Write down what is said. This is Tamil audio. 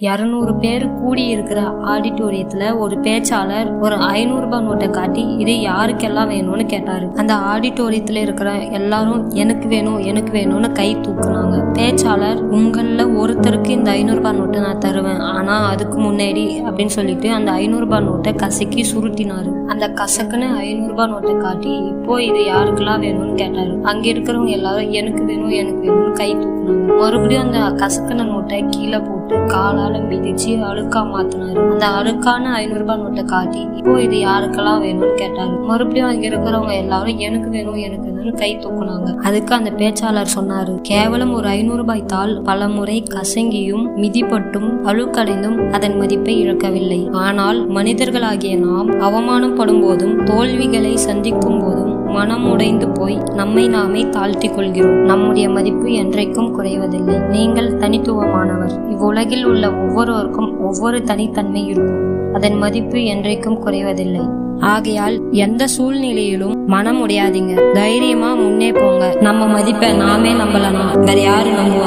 200 பேர் கூடி இருக்கிற ஆடிட்டோரியத்துல ஒரு பேச்சாளர் ஒரு 500 ரூபாய் நோட்டை காட்டி இது யாருக்கெல்லாம் வேணும்னு கேட்டாரு. அந்த ஆடிட்டோரியத்துல இருக்கிற எல்லாரும் எனக்கு வேணும் எனக்கு வேணும்னு கை தூக்குனாங்க. பேச்சாளர், உங்கள ஒருத்தருக்கு இந்த 500 ரூபாய் நோட்டை நான் தருவேன், ஆனா அதுக்கு முன்னாடி அப்படின்னு சொல்லிட்டு அந்த 500 ரூபாய் நோட்டை கசக்கி சுருட்டினாரு. அந்த கசக்குன்னு 500 ரூபாய் நோட்டை காட்டி இப்போ இது யாருக்கெல்லாம் வேணும்னு கேட்டாரு. அங்க இருக்கிறவங்க எல்லாரும் எனக்கு வேணும் எனக்கு வேணும்னு கை தூக்குனாங்க. மறுபடியும் அந்த கசக்குன நோட்டை கீழே போட்டு காலால மிதிச்சு அழுக்கா மாத்தினாரு. அந்த அழுக்கான 500 ரூபாய் நோட்டை காட்டி இப்போ இது யாருக்கெல்லாம் வேணும்னு கேட்டாரு. மறுபடியும் அங்க இருக்கிறவங்க எல்லாரும் எனக்கு வேணும் எனக்கு வேணும்னு கை தூக்குனாங்க. அதுக்கு அந்த பேச்சாளர் சொன்னாரு, கேவலம் ஒரு 500 ரூபாய் தாள் பல முறை கசங்கியும் மிதிப்பட்டும் அழுக்கடைந்தும் அதன் மதிப்பை இழக்கவில்லை. ஆனால் மனிதர்களாகிய நாம் அவமானம் படும் போதும் தோல்விகளை சந்திக்கும் போதும் மனம் உடைந்து போய் நம்மை நாமே தாழ்த்தி கொள்கிறோம். நம்முடைய மதிப்பு என்றைக்கும் குறைவதில்லை. நீங்கள் தனித்துவமானவர். இவ்வுலகில் உள்ள ஒவ்வொருவருக்கும் ஒவ்வொரு தனித்தன்மை இருக்கும். அதன் மதிப்பு என்றைக்கும் குறைவதில்லை. ஆகையால் எந்த சூழ்நிலையிலும் மனம் உடையாதீங்க. தைரியமா முன்னே போங்க. நம்ம மதிப்பை நாமே நம்பலாம், வேற யாரு நம்புவாங்க?